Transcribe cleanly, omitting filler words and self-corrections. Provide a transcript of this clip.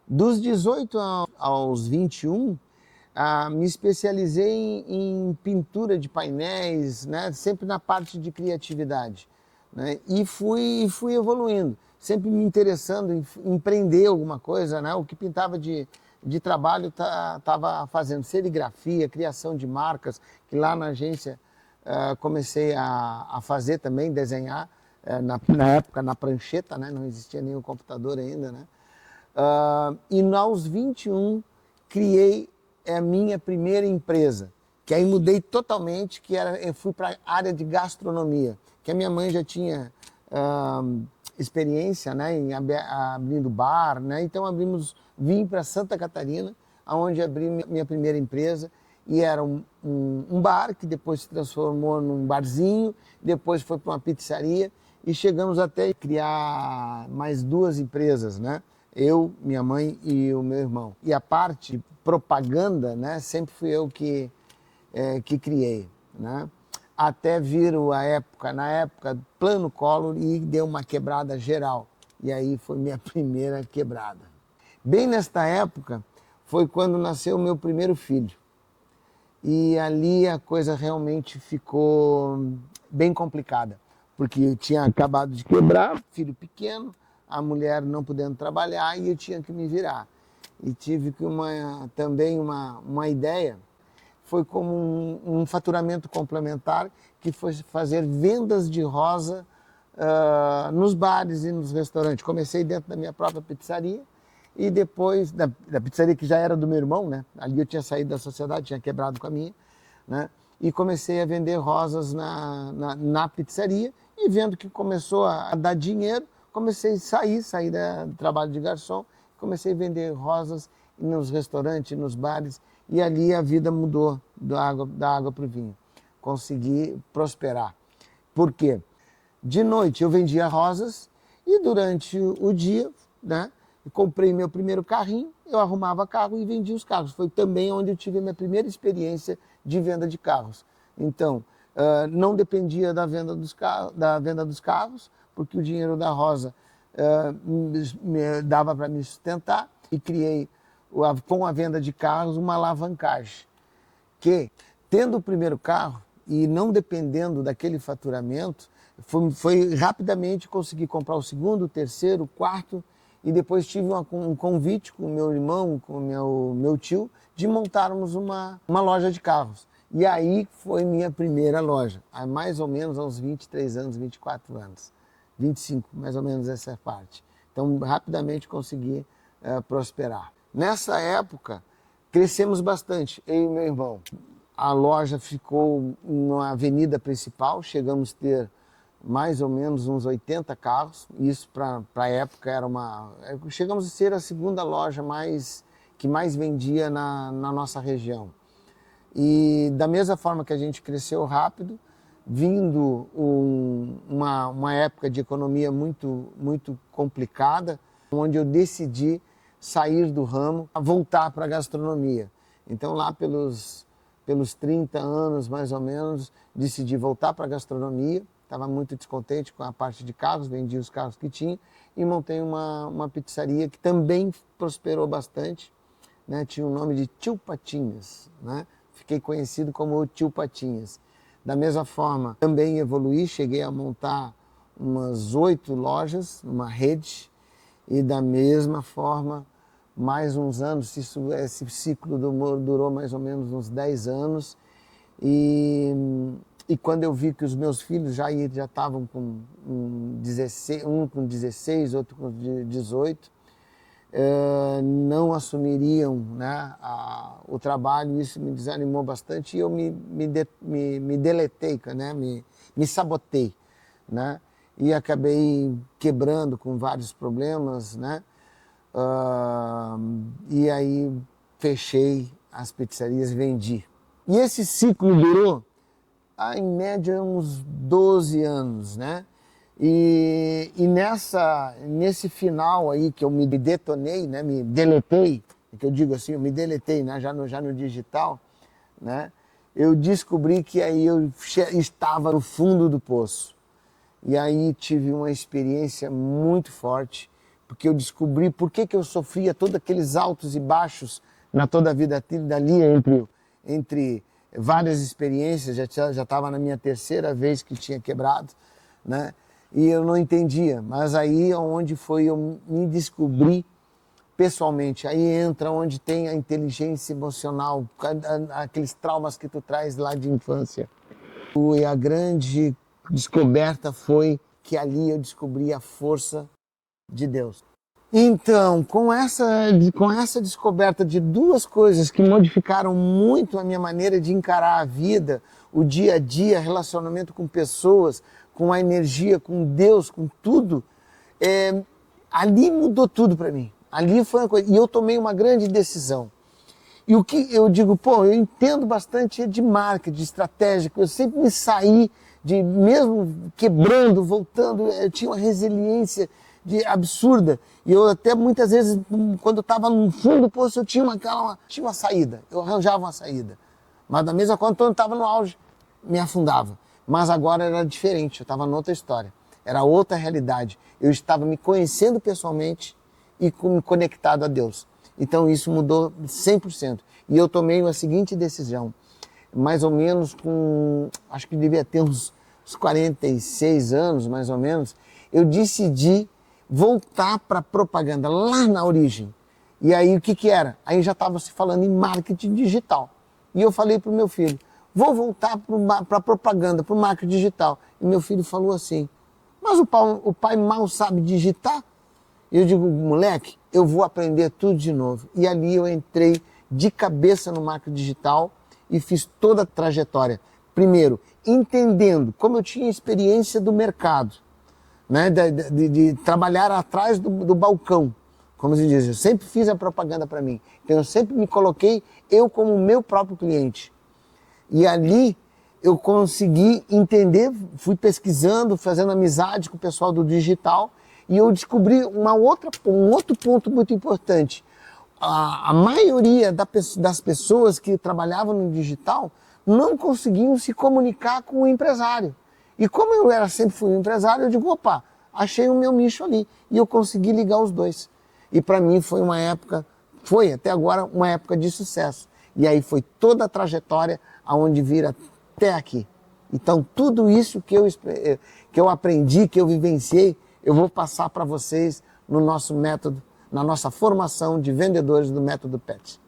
Dos 18 aos 21, me especializei em pintura de painéis, né? Sempre na parte de criatividade, né? E fui evoluindo, sempre me interessando em empreender alguma coisa, né? O que pintava de trabalho estava fazendo serigrafia, criação de marcas, que lá na agência comecei a fazer também, desenhar, na época na prancheta, né? Não existia nenhum computador ainda, né? E aos 21 criei a minha primeira empresa, que aí mudei totalmente, eu fui para a área de gastronomia, que a minha mãe já tinha experiência, né, em abrindo bar, né? Então vim para Santa Catarina, onde abri minha primeira empresa, e era um bar que depois se transformou num barzinho, depois foi para uma pizzaria, e chegamos até criar mais duas empresas, né? Eu, minha mãe e o meu irmão. E a parte propaganda, né, sempre fui eu que criei, né? Até vir na época, Plano Collor, e deu uma quebrada geral. E aí foi minha primeira quebrada. Bem nesta época foi quando nasceu o meu primeiro filho. E ali a coisa realmente ficou bem complicada, porque eu tinha acabado de quebrar, filho pequeno, a mulher não podendo trabalhar e eu tinha que me virar. E tive que também uma ideia, foi como um faturamento complementar, que foi fazer vendas de rosa nos bares e nos restaurantes. Comecei dentro da minha própria pizzaria, e depois da pizzaria que já era do meu irmão, né? Ali eu tinha saído da sociedade, tinha quebrado com a minha, né? E comecei a vender rosas na pizzaria, e vendo que começou a dar dinheiro, comecei a sair do trabalho de garçom, comecei a vender rosas nos restaurantes, nos bares, e ali a vida mudou da água para o vinho. Consegui prosperar. Por quê? De noite eu vendia rosas, e durante o dia, né? Eu comprei meu primeiro carrinho, eu arrumava carro e vendia os carros. Foi também onde eu tive a minha primeira experiência de venda de carros. Então, não dependia da venda dos carros, porque o dinheiro da rosa me dava para me sustentar, e criei, com a venda de carros, uma alavancagem. Que, tendo o primeiro carro e não dependendo daquele faturamento, foi rapidamente conseguir comprar o segundo, o terceiro, o quarto, e depois tive um convite com o meu irmão, com o meu tio, de montarmos uma loja de carros. E aí foi minha primeira loja, há mais ou menos uns 23 anos, 24 anos, 25, mais ou menos essa parte. Então, rapidamente consegui prosperar. Nessa época, crescemos bastante, eu e meu irmão. A loja ficou na avenida principal, chegamos a ter mais ou menos uns 80 carros. Isso para a época era chegamos a ser a segunda loja que mais vendia na nossa região. E da mesma forma que a gente cresceu rápido, vindo uma época de economia muito, muito complicada, onde eu decidi sair do ramo, voltar para a gastronomia. Então lá pelos 30 anos, mais ou menos, decidi voltar para a gastronomia. Estava muito descontente com a parte de carros, vendi os carros que tinha, e montei uma pizzaria que também prosperou bastante, né? Tinha o nome de Tio Patinhas, né? Fiquei conhecido como o Tio Patinhas. Da mesma forma, também evoluí, cheguei a montar umas 8 lojas, uma rede, e da mesma forma, mais uns anos, esse ciclo durou mais ou menos uns 10 anos, e quando eu vi que os meus filhos já estavam com 16, um com 16, outro com 18, não assumiriam, né, o trabalho, isso me desanimou bastante, e eu me deletei, né, me sabotei, né, e acabei quebrando com vários problemas, né, e aí fechei as pizzarias e vendi. E esse ciclo durou, em média, uns 12 anos, né? E nesse final aí que eu me detonei, né? Me deletei, que eu digo assim, eu me deletei, né? Já no digital, né? Eu descobri que aí eu estava no fundo do poço. E aí tive uma experiência muito forte, porque eu descobri por que eu sofria todos aqueles altos e baixos na toda a vida dali, entre várias experiências. Já estava na minha terceira vez que tinha quebrado, né? E eu não entendia, mas aí é onde foi eu me descobri pessoalmente. Aí entra onde tem a inteligência emocional, aqueles traumas que tu traz lá de infância. E a grande descoberta foi que ali eu descobri a força de Deus. Então, com essa descoberta de duas coisas que modificaram muito a minha maneira de encarar a vida, o dia a dia, relacionamento com pessoas, com a energia, com Deus, com tudo, ali mudou tudo para mim. Ali foi uma coisa, e eu tomei uma grande decisão. E o que eu digo, eu entendo bastante de marketing, de estratégia, eu sempre me saí mesmo quebrando, voltando, eu tinha uma resiliência absurda. E eu até muitas vezes, quando eu estava no fundo do poço, eu tinha uma saída, eu arranjava uma saída. Mas da mesma quando eu estava no auge, me afundava. Mas agora era diferente, eu estava noutra história, era outra realidade. Eu estava me conhecendo pessoalmente e me conectado a Deus. Então isso mudou 100%. E eu tomei a seguinte decisão, mais ou menos acho que devia ter uns 46 anos, mais ou menos, eu decidi voltar para a propaganda, lá na origem. E aí o que era? Aí já estava se falando em marketing digital. E eu falei para o meu filho, vou voltar para a propaganda, para o marketing digital. E meu filho falou assim, mas o pai mal sabe digitar? E eu digo, moleque, eu vou aprender tudo de novo. E ali eu entrei de cabeça no marketing digital e fiz toda a trajetória. Primeiro, entendendo como eu tinha experiência do mercado, né, de trabalhar atrás do balcão, como se diz, eu sempre fiz a propaganda para mim. Então eu sempre me coloquei eu como meu próprio cliente. E ali eu consegui entender, fui pesquisando, fazendo amizade com o pessoal do digital, e eu descobri um outro ponto muito importante. A maioria das pessoas que trabalhavam no digital não conseguiam se comunicar com o empresário. E como eu sempre fui um empresário, eu digo, opa, achei o meu nicho ali. E eu consegui ligar os dois. E para mim foi até agora uma época de sucesso. E aí foi toda a trajetória aonde vira até aqui. Então tudo isso que eu aprendi, que eu vivenciei, eu vou passar para vocês no nosso método, na nossa formação de vendedores do Método PET.